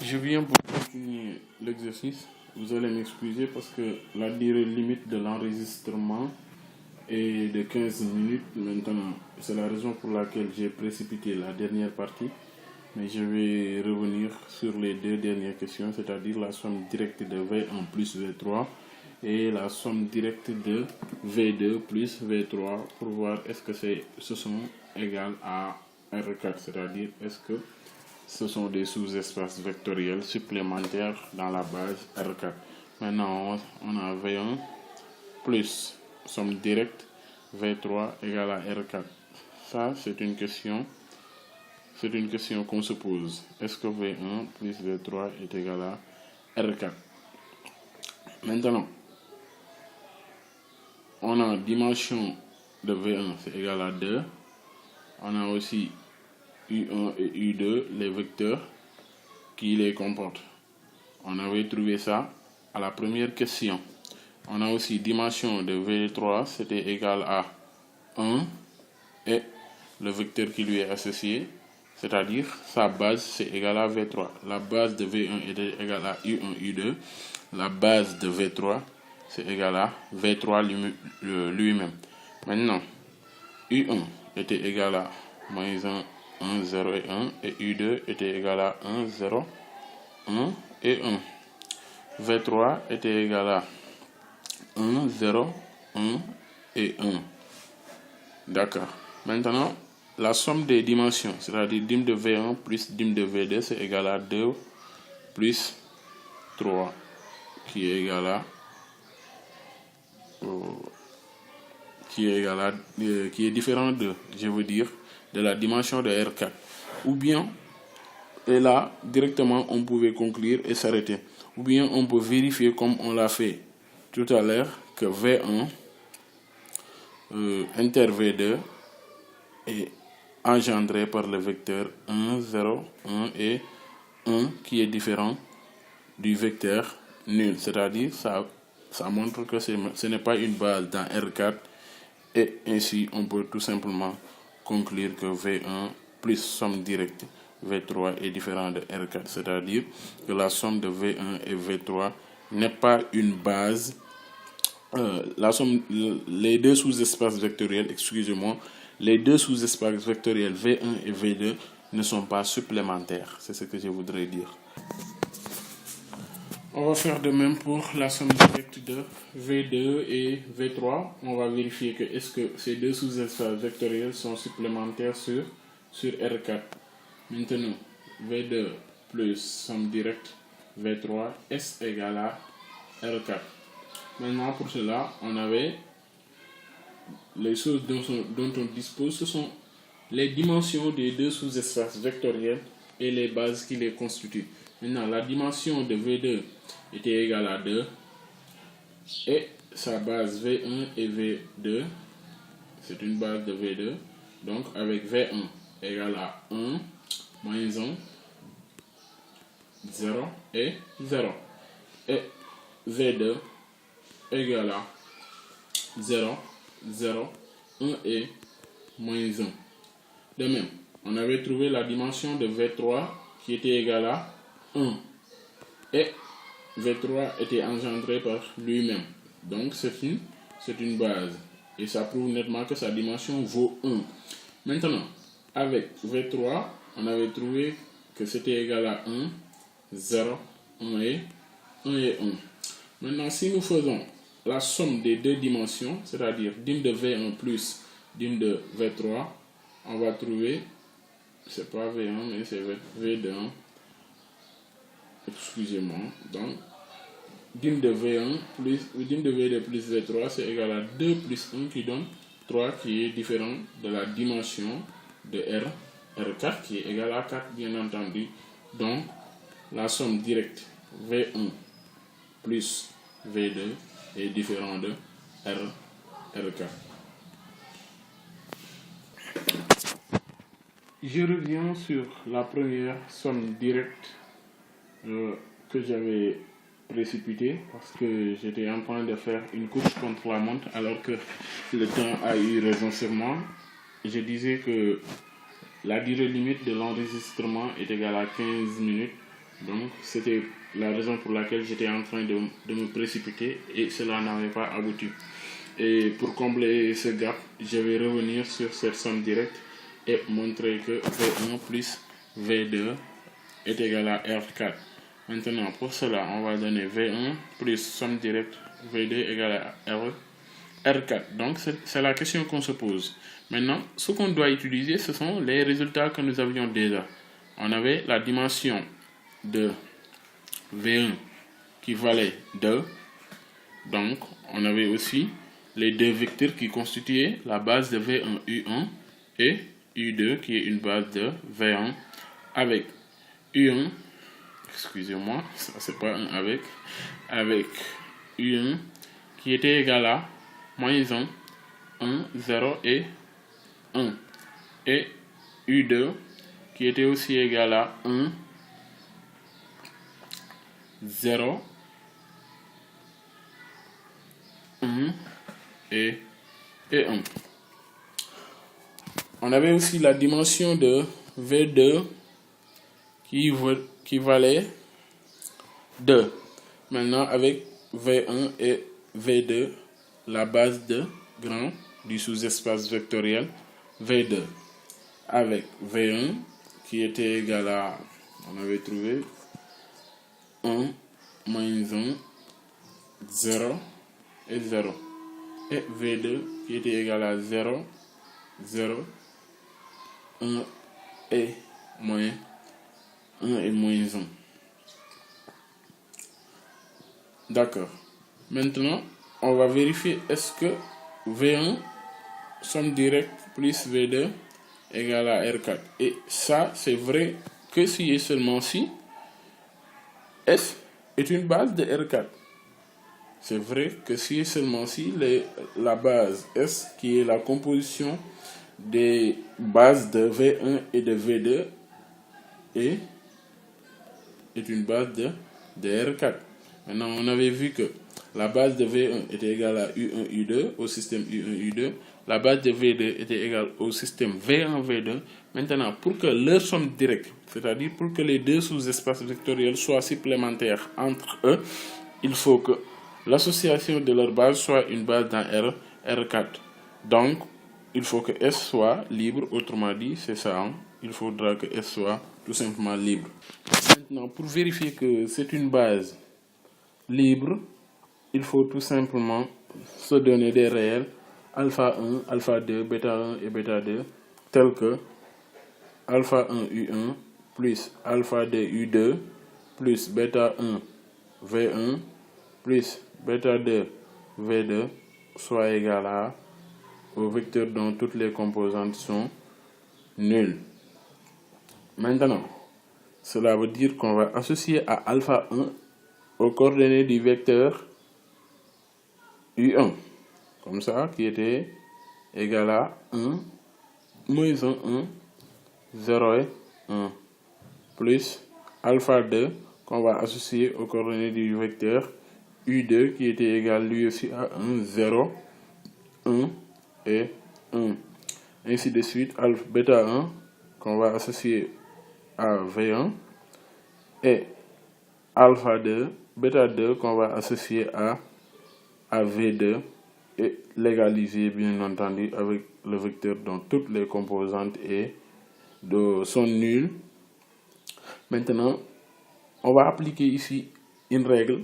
Je viens pour continuer l'exercice. Vous allez m'excuser parce que la durée limite de l'enregistrement est de 15 minutes maintenant. C'est la raison pour laquelle j'ai précipité la dernière partie. Mais je vais revenir sur les deux dernières questions, c'est-à-dire la somme directe de V1 plus V3 et la somme directe de V2 plus V3 pour voir est-ce que ce sont égales à R4, c'est-à-dire est-ce que ce sont des sous-espaces vectoriels supplémentaires dans la base R4. Maintenant, on a V1 plus somme directe V3 égale à R4. Ça, c'est une question qu'on se pose. Est-ce que V1 plus V3 est égal à R4? Maintenant, on a dimension de V1, c'est égal à 2. On a aussi U1 et U2, les vecteurs qui les comportent. On avait trouvé ça à la première question. On a aussi dimension de V3, c'était égal à 1 et le vecteur qui lui est associé, c'est-à-dire sa base, c'est égal à V3. La base de V1 était égale à U1, U2. La base de V3, c'est égal à V3 lui-même. Maintenant, U1 était égal à moins 1, 1, 0 et 1. Et U2 était égal à 1, 0, 1 et 1. V3 était égal à 1, 0, 1 et 1. D'accord. Maintenant, la somme des dimensions, c'est-à-dire dim de V1 plus dim de V2, c'est égal à 2 plus 3, qui est égal à qui est différent de, je veux dire, de la dimension de R4. Ou bien, et là, directement, on pouvait conclure et s'arrêter. Ou bien, on peut vérifier comme on l'a fait tout à l'heure, que V1 inter V2 est engendré par le vecteur 1, 0, 1 et 1 qui est différent du vecteur nul. C'est-à-dire, ça montre que ce n'est pas une base dans R4 et ainsi on peut tout simplement conclure que V1 plus somme directe V3 est différent de R4. C'est-à-dire que la somme de V1 et V3 n'est pas une base. Les deux sous-espaces vectoriels, excusez-moi, les deux sous-espaces vectoriels V1 et V2 ne sont pas supplémentaires. C'est ce que je voudrais dire. On va faire de même pour la somme directe de V2 et V3. On va vérifier que est-ce que ces deux sous-espaces vectoriels sont supplémentaires sur R4. Maintenant, V2 plus somme directe V3 est égal à R4. Maintenant, pour cela, on avait les choses dont on dispose, ce sont les dimensions des deux sous-espaces vectoriels et les bases qui les constituent. Maintenant, la dimension de V2 était égale à 2 et sa base V1 et V2, c'est une base de V2, donc avec V1 égale à 1, moins 1, 0 et 0. Et V2 égale à 0, 0, 1 et moins 1. De même, on avait trouvé la dimension de V3 qui était égale à 1. Et V3 était engendré par lui-même. Donc c'est une base. Et ça prouve nettement que sa dimension vaut 1. Maintenant, avec V3, on avait trouvé que c'était égal à 1, 0, 1 et 1. Maintenant, si nous faisons la somme des deux dimensions, c'est-à-dire dim de V1 plus dim de V3, on va trouver, c'est pas V1 mais c'est V2, excusez-moi, donc dim de V1 plus dim de V2 plus V3 c'est égal à 2 plus 1 qui donne 3 qui est différent de la dimension de R4 qui est égal à 4 bien entendu. Donc la somme directe V1 plus V2 est différent de R4. Je reviens sur la première somme directe que j'avais précipitée parce que j'étais en train de faire une course contre la montre alors que le temps a eu raison sur moi. Je disais que la durée limite de l'enregistrement est égale à 15 minutes. Donc c'était la raison pour laquelle j'étais en train de me précipiter et cela n'avait pas abouti. Et pour combler ce gap, je vais revenir sur cette somme directe et montrer que V1 plus V2 est égal à R4. Maintenant, pour cela, on va donner V1 plus somme directe V2 égale à R4. Donc, c'est la question qu'on se pose. Maintenant, ce qu'on doit utiliser, ce sont les résultats que nous avions déjà. On avait la dimension de V1 qui valait 2. Donc, on avait aussi les deux vecteurs qui constituaient la base de V1 U1 et U2 qui est une base de V1 avec U1, excusez-moi, ça c'est pas un avec U1 qui était égal à moins 1, 1, 0 et 1 et U2 qui était aussi égal à 1, 0, 1 et 1. On avait aussi la dimension de V2 qui valait 2. Maintenant, avec V1 et V2, la base de grand du sous-espace vectoriel V2. Avec V1 qui était égal à, on avait trouvé 1, moins 1, 0 et 0. Et V2 qui était égal à 0, 0, 1 et moins 1 et moins 1. D'accord. Maintenant, on va vérifier est-ce que V1 somme directe plus V2 égale à R4. Et ça, c'est vrai que si et seulement si S est une base de R4. C'est vrai que si et seulement si la base S, qui est la composition des bases de V1 et de V2, est une base de R4. Maintenant, on avait vu que la base de V1 était égale à U1, U2 au système U1, U2. La base de V2 était égale au système V1, V2. Maintenant, pour que leur somme directe, c'est-à-dire pour que les deux sous-espaces vectoriels soient supplémentaires entre eux, il faut que l'association de leur base soit une base dans R4. Donc, il faut que S soit libre, autrement dit, c'est ça. Hein? Il faudra que S soit tout simplement libre. Maintenant, pour vérifier que c'est une base libre, il faut tout simplement se donner des réels alpha 1, alpha 2, bêta 1 et bêta 2, tels que alpha 1 U1 plus alpha 2 U2 plus bêta 1 V1 plus bêta 2 V2 soit égal au vecteur dont toutes les composantes sont nulles. Maintenant, cela veut dire qu'on va associer à alpha 1 aux coordonnées du vecteur U1, comme ça, qui était égal à 1, moins 1, 1, 0 et 1, plus alpha 2 qu'on va associer aux coordonnées du vecteur U2 qui était égal lui aussi à 1, 0, 1 et 1. Ainsi de suite, alpha bêta 1 qu'on va associer à V1 et alpha 2, bêta 2 qu'on va associer à V2 et l'égaliser bien entendu avec le vecteur dont toutes les composantes sont nulles. Maintenant, on va appliquer ici une règle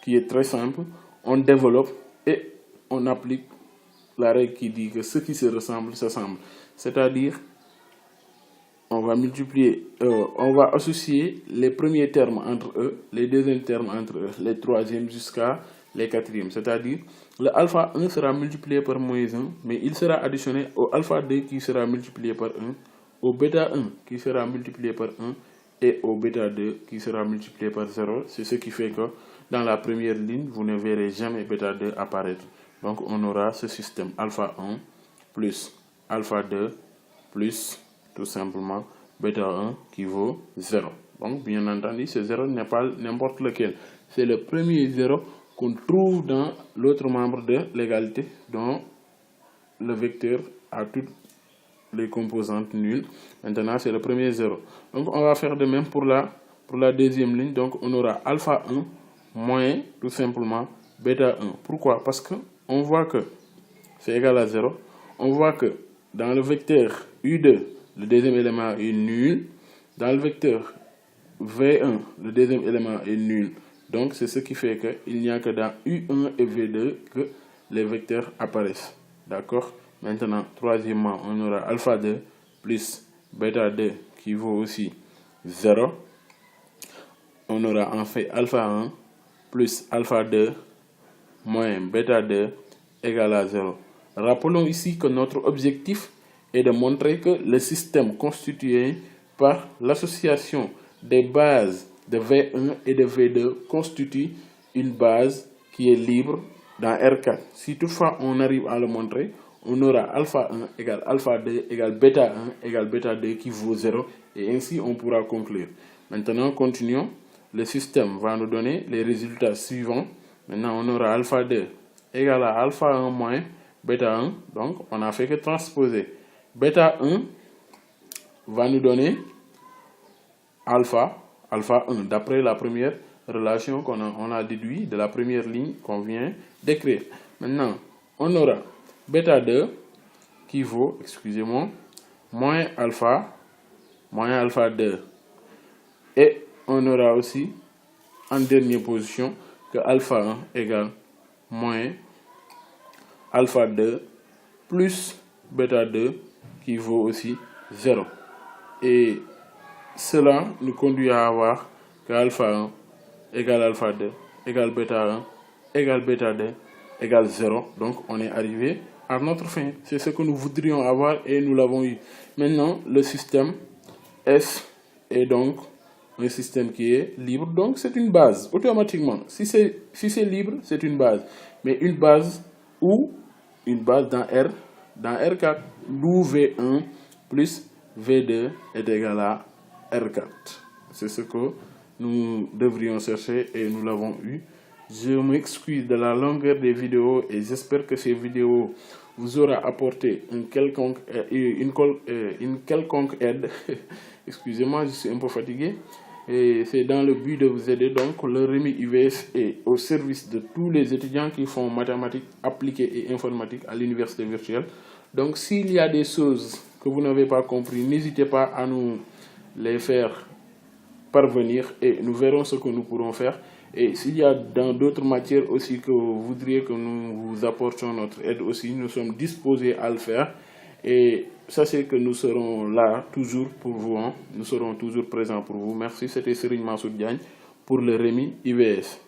qui est très simple. On développe et on applique la règle qui dit que ce qui se ressemble s'assemble. C'est-à-dire, on va multiplier, on va associer les premiers termes entre eux, les deuxièmes termes entre eux, les troisièmes jusqu'à les quatrièmes. C'est-à-dire, le alpha 1 sera multiplié par moins 1, mais il sera additionné au alpha 2 qui sera multiplié par 1, au bêta 1 qui sera multiplié par 1 et au bêta 2 qui sera multiplié par 0. C'est ce qui fait que dans la première ligne, vous ne verrez jamais bêta 2 apparaître. Donc, on aura ce système alpha 1 plus alpha 2 plus tout simplement bêta 1 qui vaut 0. Donc, bien entendu, ce 0 n'est pas n'importe lequel. C'est le premier 0 qu'on trouve dans l'autre membre de l'égalité, dont le vecteur a toutes les composantes nulles. Maintenant, c'est le premier 0. Donc, on va faire de même pour pour la deuxième ligne, donc on aura alpha 1 moins tout simplement bêta 1. Pourquoi? Parce que on voit que c'est égal à 0. On voit que dans le vecteur U2, le deuxième élément est nul. Dans le vecteur V1, le deuxième élément est nul. Donc c'est ce qui fait qu'il n'y a que dans U1 et V2 que les vecteurs apparaissent. D'accord? Maintenant, troisièmement, on aura alpha 2 plus bêta 2 qui vaut aussi 0. On aura en fait alpha 1 plus alpha 2 moins bêta 2 égale à 0. Rappelons ici que notre objectif est de montrer que le système constitué par l'association des bases de V1 et de V2 constitue une base qui est libre dans R4. Si toutefois on arrive à le montrer, on aura alpha 1 égale alpha 2 égale bêta 1 égale bêta 2 qui vaut 0 et ainsi on pourra conclure. Maintenant continuons. Le système va nous donner les résultats suivants. Maintenant on aura alpha 2 égale à alpha 1 moins bêta 1. Donc on n'a fait que transposer. Bêta 1 va nous donner alpha 1 d'après la première relation qu'on a déduit de la première ligne qu'on vient d'écrire. Maintenant, on aura bêta 2 qui vaut, excusez-moi, moins alpha 2. Et on aura aussi en dernière position que alpha 1 égale moins alpha 2 plus bêta 2 qui vaut aussi 0. Et cela nous conduit à avoir que alpha 1 égale alpha 2 égale bêta 1 égale bêta 2 égale 0. Donc on est arrivé à notre fin. C'est ce que nous voudrions avoir et nous l'avons eu. Maintenant, le système S est donc un système qui est libre. Donc c'est une base automatiquement. Si c'est libre, c'est une base. Mais une base ou une base dans R4, d'où V1 plus V2 est égal à R4. C'est ce que nous devrions chercher et nous l'avons eu. Je m'excuse de la longueur des vidéos et j'espère que ces vidéos vous aura apporté une quelconque aide. Excusez-moi, je suis un peu fatigué. Et c'est dans le but de vous aider. Donc, le REMI IVS est au service de tous les étudiants qui font mathématiques appliquées et informatique à l'université virtuelle. Donc, s'il y a des choses que vous n'avez pas compris, n'hésitez pas à nous les faire parvenir et nous verrons ce que nous pourrons faire. Et s'il y a dans d'autres matières aussi que vous voudriez que nous vous apportions notre aide aussi, nous sommes disposés à le faire. Et sachez que nous serons là toujours pour vous, hein. Nous serons toujours présents pour vous. Merci, c'était Serigne Mansour Diagne pour le REMI IVS.